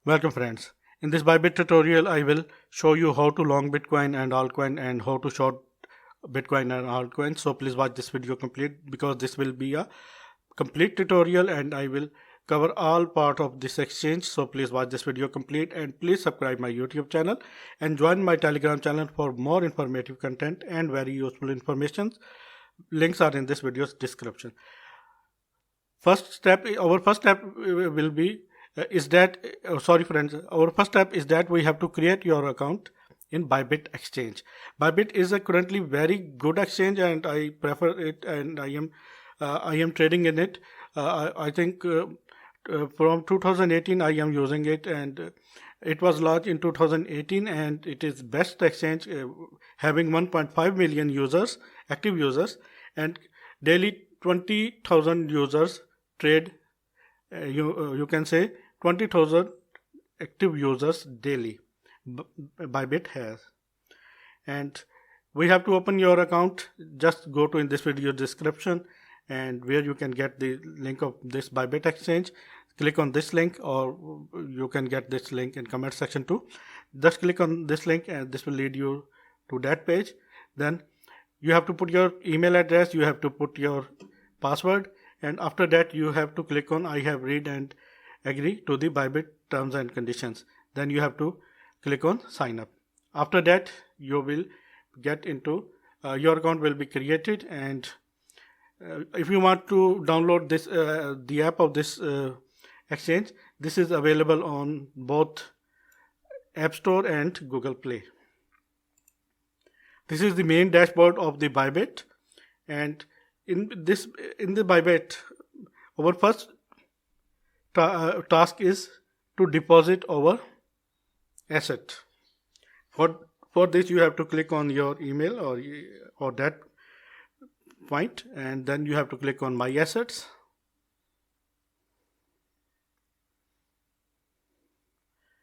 Welcome friends. In this Bybit tutorial, I will show you how to long Bitcoin and altcoin and how to short Bitcoin and altcoin. So please watch this video complete because this will be a complete tutorial and I will cover all part of this exchange. So please watch this video complete and please subscribe my YouTube channel and join my Telegram channel for more informative content and very useful information. Links are in this video's description. Our first step will be is that sorry friends, our first step is that we have to create your account in Bybit exchange. Bybit is a currently very good exchange and I prefer it, and I am trading in it. I think from 2018 I am using it, and it was launched in 2018 and it is best exchange, having 1.5 million users, active users, and daily 20,000 users trade. You can say 20,000 active users daily Bybit has. And we have to open your account. Just go to in this video description and where you can get the link of this Bybit exchange. Click on this link, or you can get this link in comment section too. Just click on this link and this will lead you to that page. Then you have to put your email address, you have to put your password, and after that you have to click on I have read and agree to the Bybit terms and conditions. Then you have to click on sign up. After that you will get into your account will be created, and if you want to download this the app of this exchange, this is available on both App Store and Google Play. This is the main dashboard of the Bybit, and in the Bybit, our first task is to deposit our asset. For this you have to click on your email or that point, and then you have to click on my assets.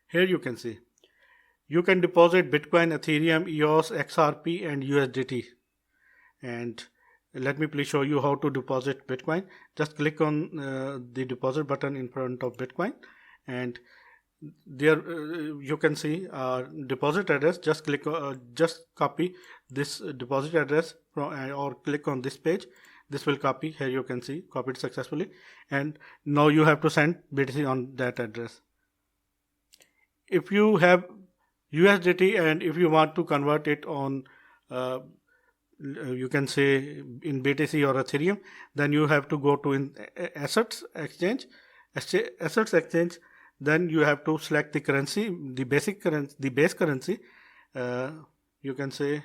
Here you can see you can deposit Bitcoin, Ethereum, EOS, XRP and USDT. And let me please show you how to deposit Bitcoin. Just click on the deposit button in front of Bitcoin, and there you can see deposit address. Just click just copy this deposit address from, or click on this page. This will copy. Here you can see copied successfully, and now you have to send BTC on that address. If you have USDT and if you want to convert it on you can say in BTC or Ethereum, then you have to go to in assets exchange. Then you have to select the currency, the base currency. You can say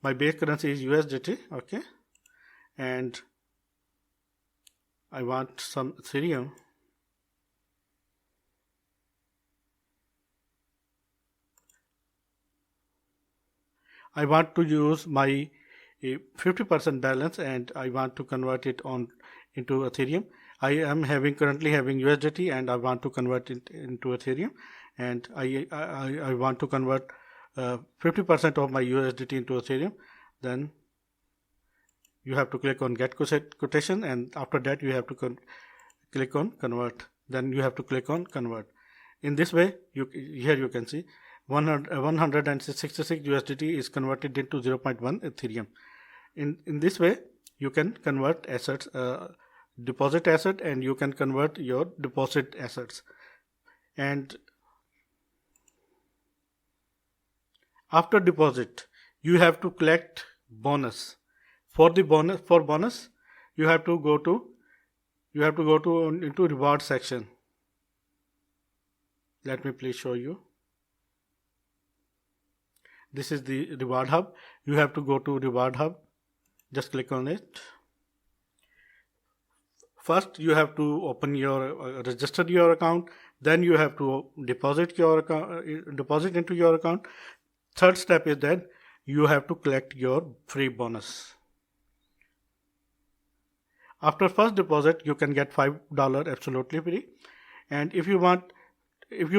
my base currency is USDT, okay, and I want some Ethereum. I want to use my 50% balance and I want to convert it on into Ethereum. I am currently having USDT and I want to convert it into Ethereum, and I want to convert 50% of my USDT into Ethereum. Then you have to click on get quotation, and after that you have to click on convert. Then you have to click on convert. In this way, here you can see 166 USDT is converted into 0.1 Ethereum. In this way, you can convert assets, deposit asset, and you can convert your deposit assets. And after deposit, you have to collect bonus. For bonus, you have to go to into reward section. Let me please show you. This is the reward hub. You have to go to reward hub. Just click on it. First you have to open your register your account. Then you have to deposit your account, deposit into your account. Third step is that you have to collect your free bonus. After first deposit you can get $5 absolutely free, and if you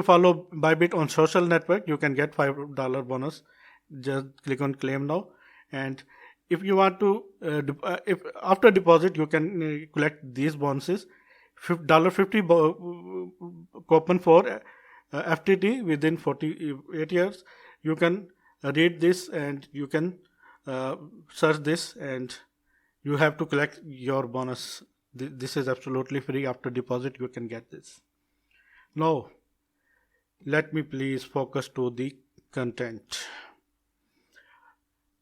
follow Bybit on social network, you can get $5 bonus. Just click on claim now, and if you want to if after deposit you can collect these bonuses. $50 coupon for FTT within 48 years. You can read this and you can search this, and you have to collect your bonus. This is absolutely free. After deposit you can get this. Now let me please focus to the content.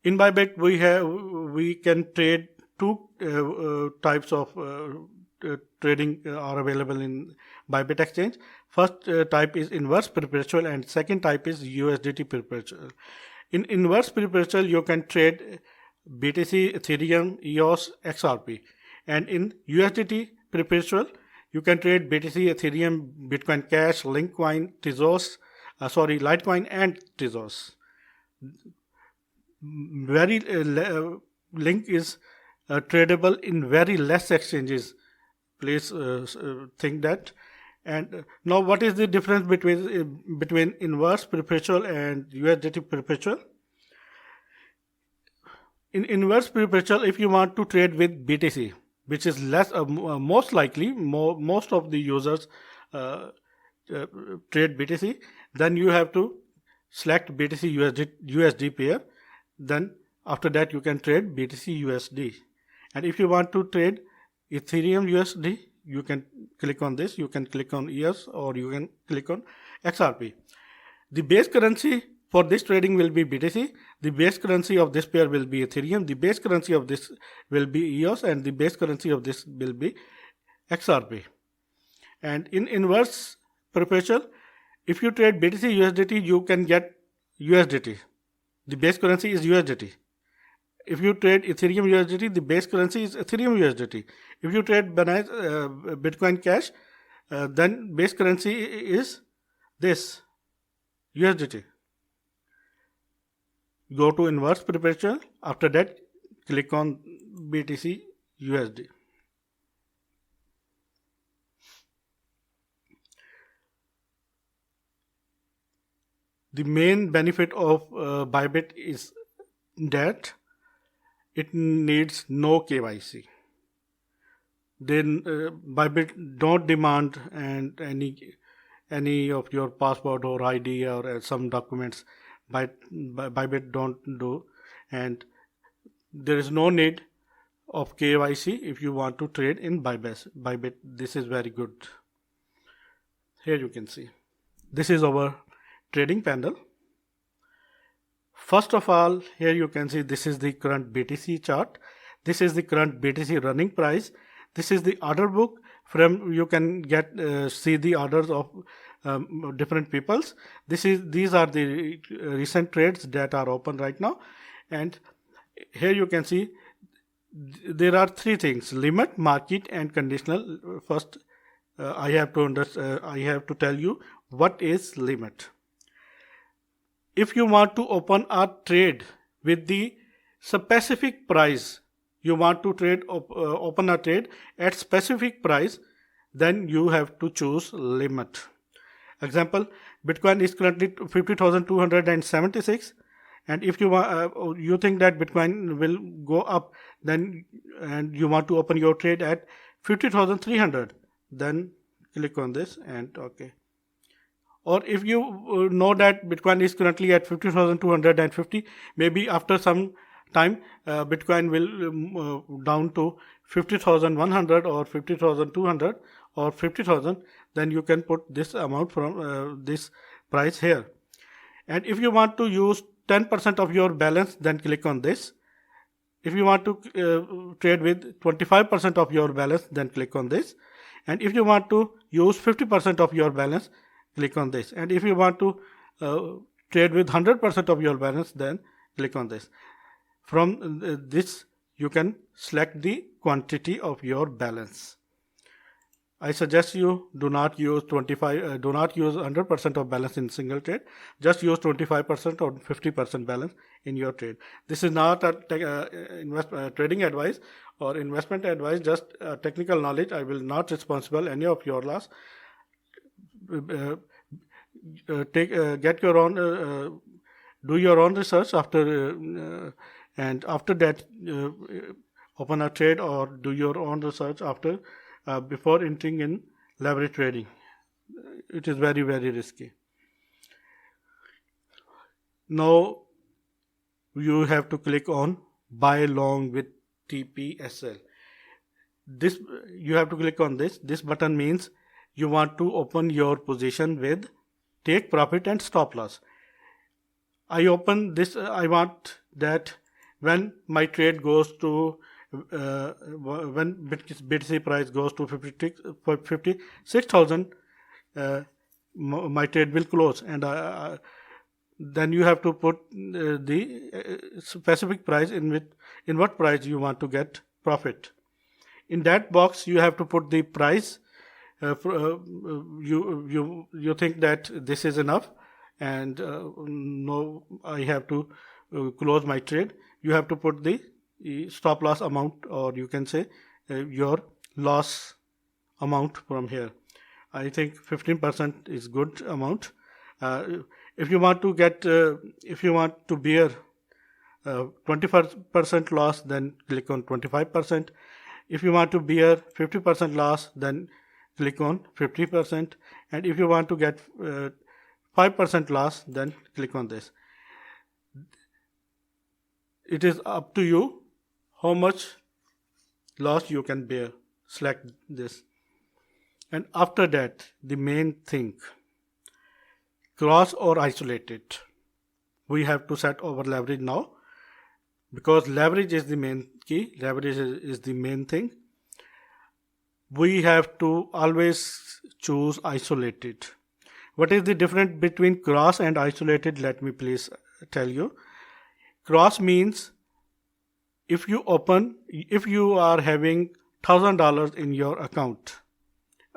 In Bybit we can trade two types of trading are available in Bybit exchange. First type is inverse perpetual and second type is USDT perpetual. In inverse perpetual you can trade BTC, Ethereum, EOS, XRP, and in USDT perpetual you can trade BTC, Ethereum, Bitcoin Cash, Litecoin, Tezos, Litecoin and Tezos. Link is tradable in very less exchanges. Please think that. And now what is the difference between inverse perpetual and USDT perpetual? In inverse perpetual, if you want to trade with BTC, which is less most likely most of the users trade BTC, then you have to select BTC USD pair. Then after that you can trade BTC USD. And if you want to trade Ethereum USD, you can click on this, you can click on EOS, or you can click on XRP. The base currency for this trading will be BTC, the base currency of this pair will be Ethereum, the base currency of this will be EOS, and the base currency of this will be XRP. And in inverse perpetual, if you trade BTC USDT, you can get USDT. The base currency is USDT. If you trade Ethereum USDT, the base currency is Ethereum USDT. If you trade Bitcoin Cash, then base currency is this USDT. Go to inverse perpetual. After that, click on BTC USD. The main benefit of Bybit is that it needs no KYC. Then Bybit don't demand and any of your passport or ID or some documents. Bybit don't do, and there is no need of KYC if you want to trade in Bybit. This is very good. Here you can see. This is our trading panel. First of all, here you can see this is the current BTC chart. This is the current BTC running price. This is the order book. From you can get see the orders of different peoples. These are the recent trades that are open right now, and here you can see there are three things: limit, market, and conditional. First, I have to tell you what is limit. If you want to open a trade with the specific price, you want to open a trade at specific price, then you have to choose limit. Example, Bitcoin is currently 50,276, and if you think that Bitcoin will go up, then and you want to open your trade at 50,300, then click on this and OK. Or if you know that Bitcoin is currently at 50,250, maybe after some time Bitcoin will down to 50,100 or 50,200 or 50,000, then you can put this amount from this price here. And if you want to use 10% of your balance, then click on this. If you want to trade with 25% of your balance, then click on this. And if you want to use 50% of your balance, click on this. And if you want to trade with 100% of your balance, then click on this. From this you can select the quantity of your balance. I suggest you do not use 100% of balance in single trade. Just use 25% or 50% balance in your trade. This is not a trading advice or investment advice, just technical knowledge. I will not responsible any of your loss. Get your own, do your own research after, and after that open a trade or do your own research after before entering in leverage trading. it is very, very risky. Now you have to click on buy long with TPSL. This, you have to click on this. This button means you want to open your position with take profit and stop loss. I open this, I want that when my trade goes to when BTC price goes to 56,000, my trade will close, and then you have to put the specific price in what price you want to get profit. In that box you have to put the price. You think that this is enough, and no, I have to close my trade. You have to put the stop loss amount, or you can say your loss amount from here. I think 15% is good amount. If you want to get, if you want to bear 20% loss, then click on 25%. If you want to bear 50% loss, then click on 50%. And if you want to get 5% loss, then click on this. It is up to you how much loss you can bear. Select this. And after that, the main thing, cross or isolated. We have to set our leverage now, because leverage is the main key. Leverage is the main thing. We have to always choose isolated. What is the difference between cross and isolated? Let me please tell you. Cross means if you are having $1,000 in your account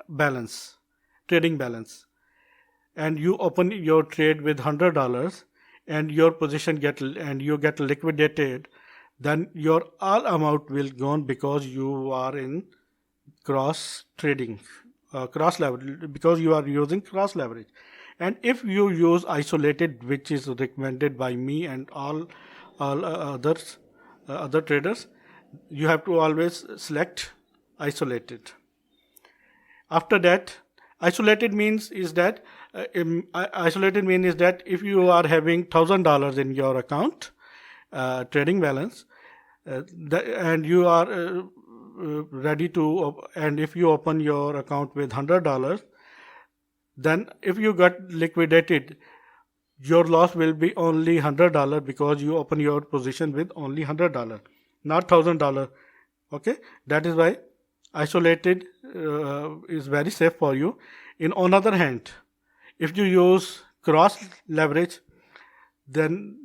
balance, trading balance, and you open your trade with $100 and your position you get liquidated, then your all amount will gone, because you are in cross trading, cross leverage, because you are using cross leverage. And if you use isolated, which is recommended by me and all others, other traders, you have to always select isolated. After that, isolated means is that if you are having $1,000 in your account, trading balance, and you are ready to, and if you open your account with $100, then if you got liquidated, your loss will be only $100, because you open your position with only $100, not $1,000. Okay, that is why isolated is very safe for you. On other hand, if you use cross leverage, then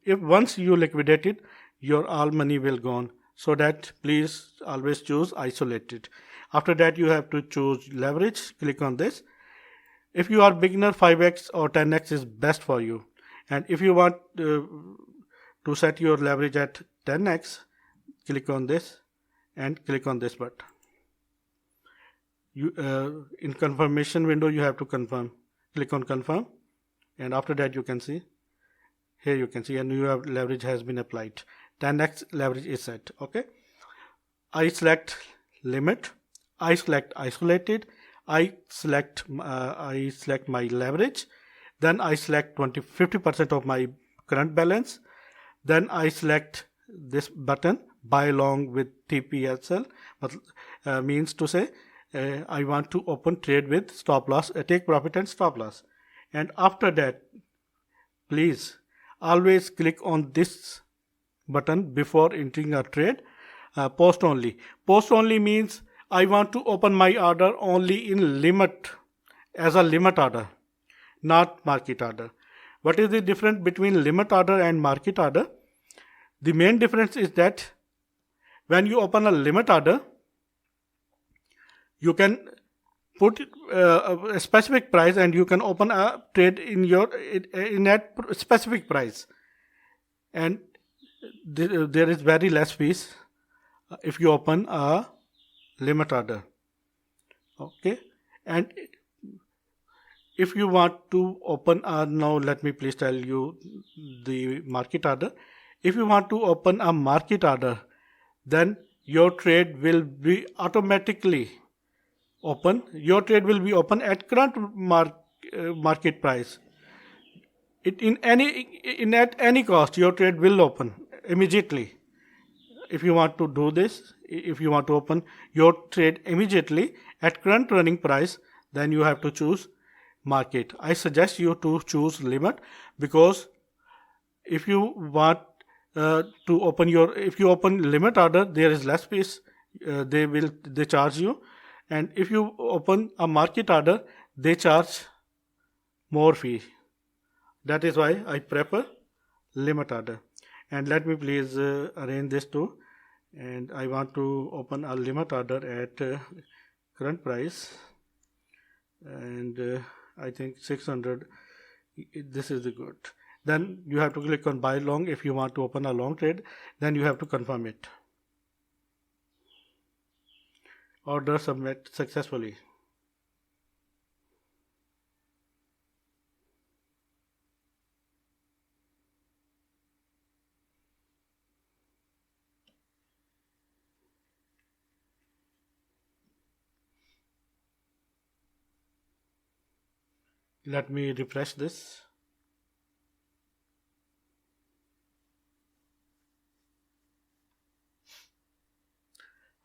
if once you liquidate it, your all money will gone. So that please always choose isolated. After that, you have to choose leverage. Click on this. If you are beginner, 5x or 10x is best for you. And if you want to set your leverage at 10x, click on this and click on this button. In confirmation window, you have to confirm. Click on confirm, and after that you can see, here you can see, and your leverage has been applied. 10x leverage is set. Okay, I select limit, I select isolated, I select my leverage, then I select 50% of my current balance, then I select this button buy long with TPSL, means to say I want to open trade with stop loss, take profit and stop loss. And after that, please always click on this button before entering a trade. Post only. Post only means I want to open my order only in limit, as a limit order, not market order. What is the difference between limit order and market order? The main difference is that when you open a limit order, you can put a specific price, and you can open a trade in that specific price, and there is very less fees if you open a limit order. Okay, and if you want to open now let me please tell you the market order. If you want to open a market order, then your trade will be automatically open, your trade will be open at current market price. At any cost, your trade will open immediately. If you want to do this, if you want to open your trade immediately at current running price, then you have to choose market. I suggest you to choose limit, because if you want to open if you open limit order, there is less fees. They charge you, and if you open a market order, they charge more fee. That is why I prefer limit order. And let me please arrange this too. And I want to open a limit order at current price, and I think 600. This is the good. Then you have to click on buy long. If you want to open a long trade, then you have to confirm it. Order submit successfully. Let me refresh this.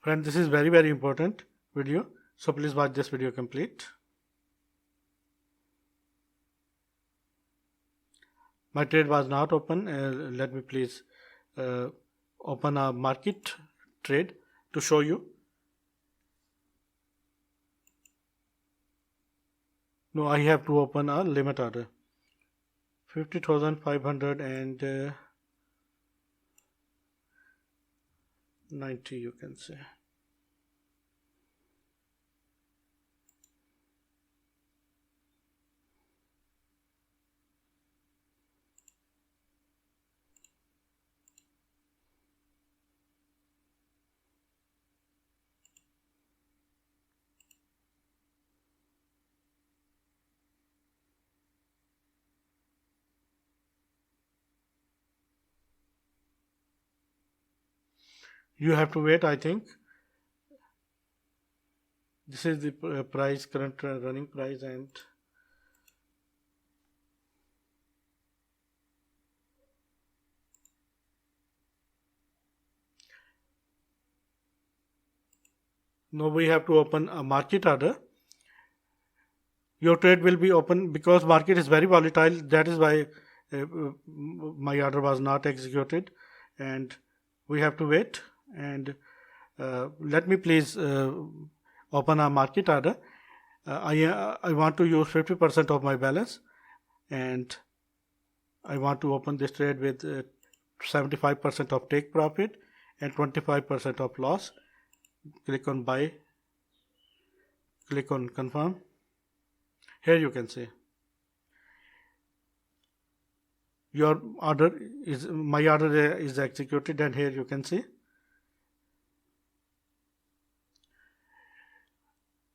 Friend, this is very important video, so please watch this video complete. My trade was not open. Let me please open a market trade to show you. No, I have to open a limit order. 50,590, you can say. You have to wait, I think. This is the price, current running price, and now we have to open a market order. Your trade will be open because market is very volatile. That is why my order was not executed, and we have to wait. And let me please open a market order. I want to use 50% of my balance, and I want to open this trade with 75% of take profit and 25% of loss. Click on buy, click on confirm. Here you can see your order is, my order is executed, and here you can see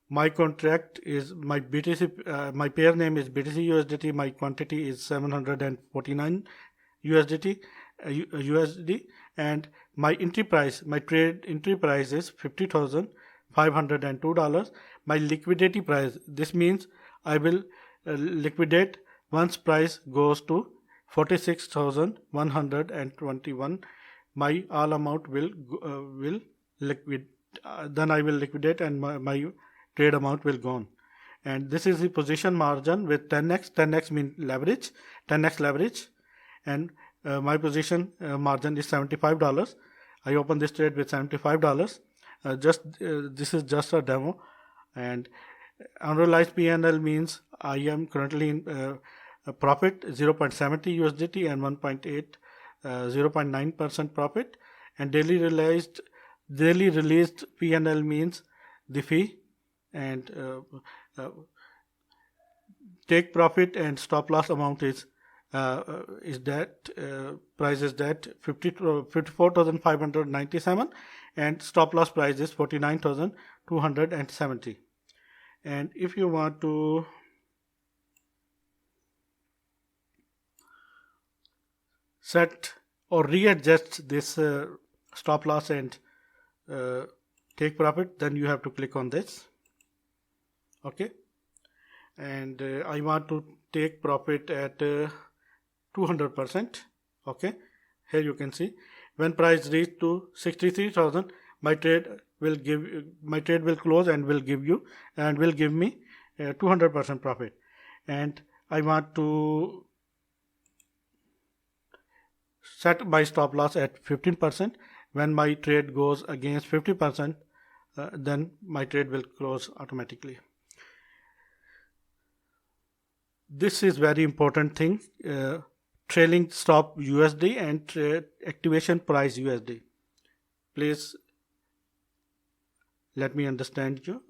my contract is my BTC, my pair name is BTC USDT, my quantity is 749 USDT, and my entry price, my trade entry price is $50,502. My liquidity price, this means I will liquidate once price goes to 46,121. My all amount will liquid. Then I will liquidate, and my trade amount will go on. And this is the position margin with 10x. 10x means leverage, 10x leverage, and my position margin is $75. I open this trade with $75. This is just a demo, and unrealized PNL means I am currently in profit 0.70 USDT and 0.9% profit, and daily released PNL means the fee, and take profit and stop loss amount is that price is that 54,597, and stop loss price is 49,270. And if you want to set or readjust this stop loss and take profit, then you have to click on this. Okay, and I want to take profit at 200%. Okay, here you can see when price reach to 63,000, my trade will close and will give me 200% profit. And I want to set my stop loss at 15%. When my trade goes against 50%, then my trade will close automatically. This is very important thing. Trailing stop USD and activation price USD. Please let me understand you.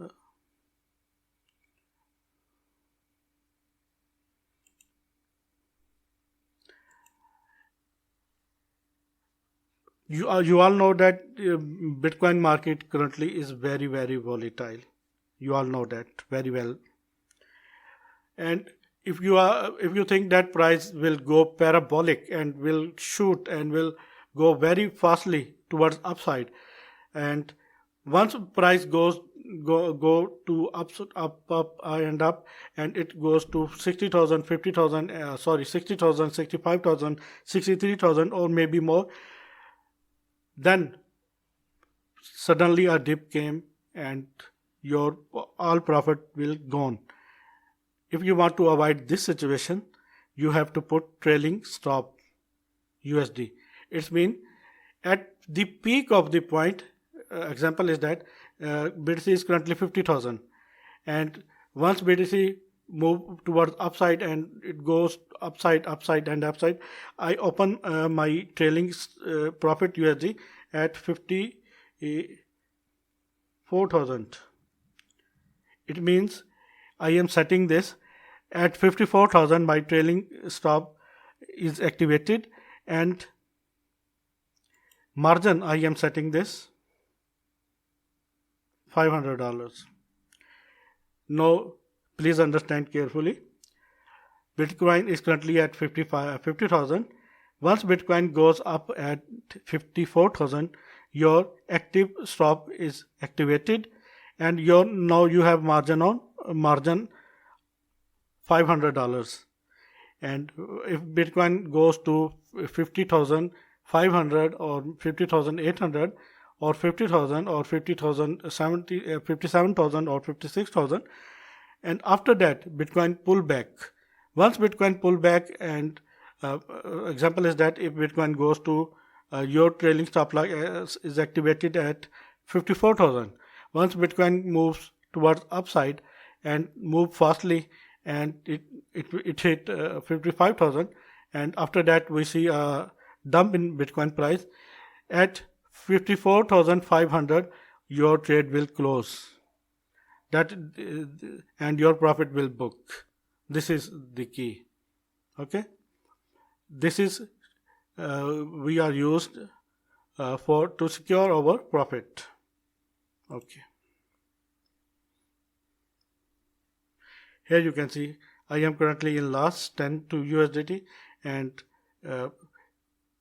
You all know that Bitcoin market currently is very volatile. You all know that very well. And if you think that price will go parabolic and will shoot and will go very fastly towards upside, and once price go to up and up, and it goes to 60,000, 50,000, 60,000, 65,000, 63,000, or maybe more, then suddenly a dip came and your all profit will gone. If you want to avoid this situation, you have to put trailing stop USD. It means at the peak of the point, example is that BTC is currently 50,000, and once BTC move towards upside and it goes upside, I open my trailing profit USD at 54,000. It means I am setting this at 54,000. My trailing stop is activated, and margin I am setting this $500. Now please understand carefully. Bitcoin is currently at 50,000. Once Bitcoin goes up at 54,000, your active stop is activated, and now you have margin $500. And if Bitcoin goes to 50,500 or 50,800 or 50,000 or 57,000 or 56,000, and after that Bitcoin pull back. Once Bitcoin pull back, and example is that if Bitcoin goes to your trailing stop loss is activated at 54,000. Once Bitcoin moves towards upside and move fastly, and it hit 55,000, and after that we see a dump in Bitcoin price at 54,500, your trade will close. And your profit will book. This is the key. Okay, this is we are used to secure our profit. Okay, here you can see I am currently in loss 10 to USDT, and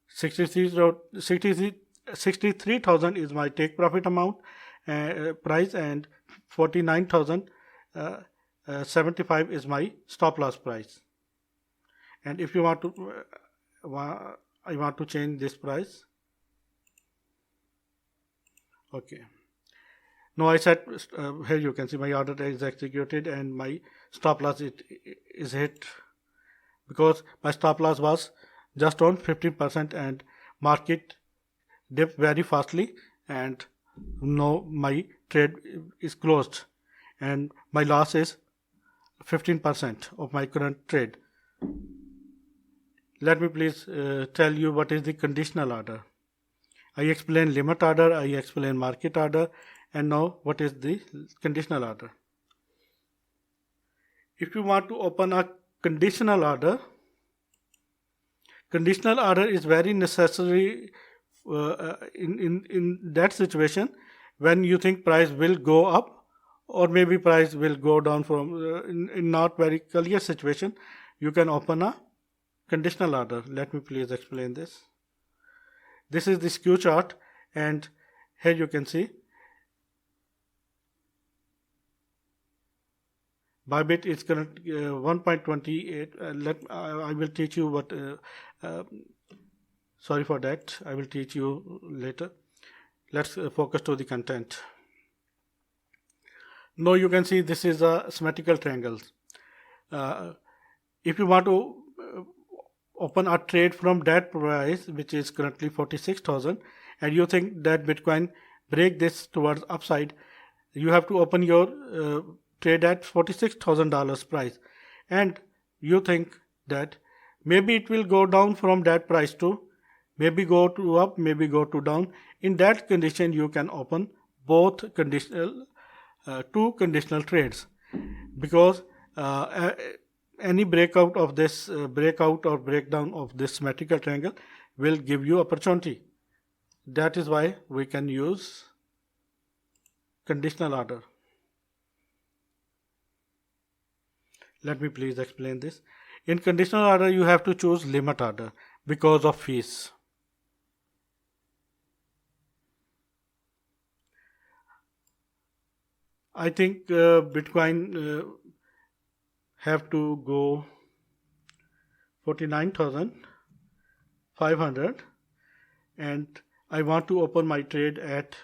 63,000 is my take profit amount price, and 49,075 is my stop loss price. And if you want to I want to change this price. Okay, now I set here you can see my order is executed and my stop loss is hit, because my stop loss was just on 15% and market dipped very fastly, and now my trade is closed and my loss is 15% of my current trade. Let me please tell you what is the conditional order. I explain limit order, I explain market order, and now what is the conditional order. If you want to open a conditional order is very necessary in that situation when you think price will go up or maybe price will go down. From in not very clear situation, you can open a conditional order. Let me please explain this. This is the skew chart, and here you can see Bybit is current 1.28. I will teach you what. Sorry for that. I will teach you later. Let's focus to the content. Now you can see this is a symmetrical triangle. If you want to open a trade from that price, which is currently 46,000, and you think that Bitcoin break this towards upside, you have to open your trade at $46,000 price, and you think that maybe it will go down from that price to maybe go to up, maybe go to down. In that condition, you can open both conditional two conditional trades, because any breakout of this breakout or breakdown of this symmetrical triangle will give you opportunity. That is why we can use conditional order. Let me please explain this. In conditional order, you have to choose limit order because of fees. I think Bitcoin have to go 49,500, and I want to open my trade at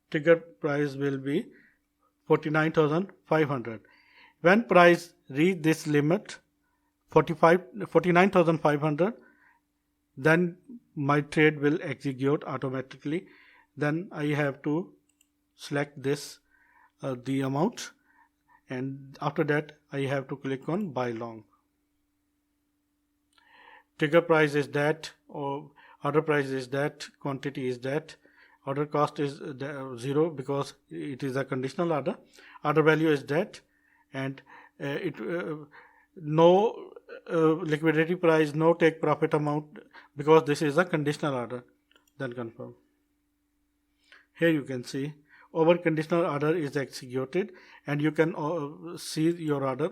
trigger price will be 49,500. When price reach this limit 49,500, then my trade will execute automatically. Then I have to select this the amount, and after that I have to click on buy long. Trigger price is that, or order price is that, quantity is that, order cost is 0 because it is a conditional order, order value is that, and no liquidity price, no take profit amount, because this is a conditional order. Then confirm. Here you can see our conditional order is executed, and you can see your order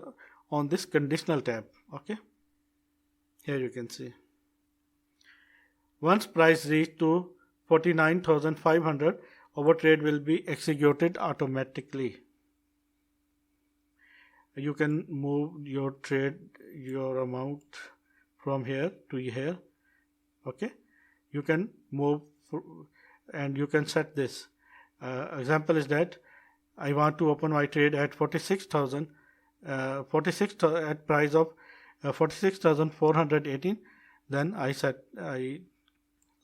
on this conditional tab. Okay, here you can see once price reach to 49,500, our trade will be executed automatically. You can move your trade, your amount from here to here. Okay, you can move and you can set this. Example is that I want to open my trade at 46,000, at price of 46,418. Then I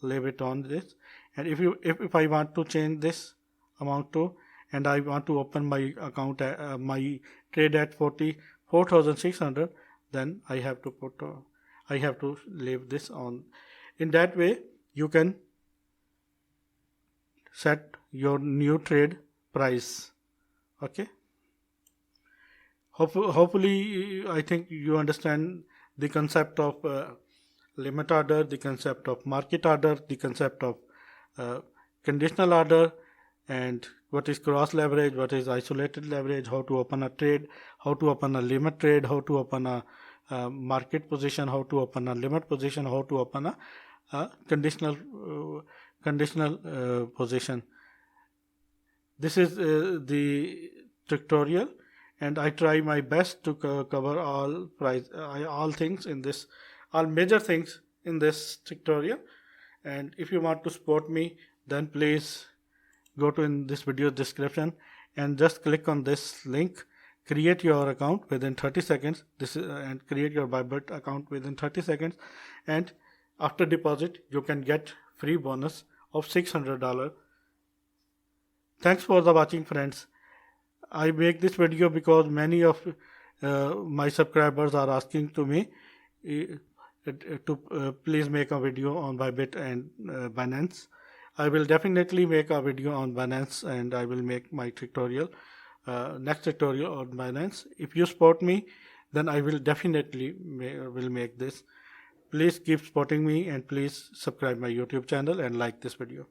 leave it on this. And if I want to change this amount to, and I want to open my account my trade at 44,600, then I have to put I have to leave this on. In that way you can set your new trade price. Okay, hopefully I think you understand the concept of limit order, the concept of market order, the concept of conditional order, and what is cross leverage, what is isolated leverage, how to open a trade, how to open a limit trade, how to open a market position, how to open a limit position, how to open a conditional position. This is the tutorial, and I try my best to cover all things in this, all major things in this tutorial. And if you want to support me, then please go to in this video description and just click on this link, create your account within 30 seconds. And create your Bybit account within 30 seconds, and after deposit you can get free bonus of $600. Thanks for the watching, friends. I make this video because many of my subscribers are asking to me to please make a video on Bybit and Binance. I will definitely make a video on Binance, and I will make my tutorial, next tutorial on Binance. If you support me, then I will definitely will make this. Please keep supporting me, and please subscribe my YouTube channel and like this video.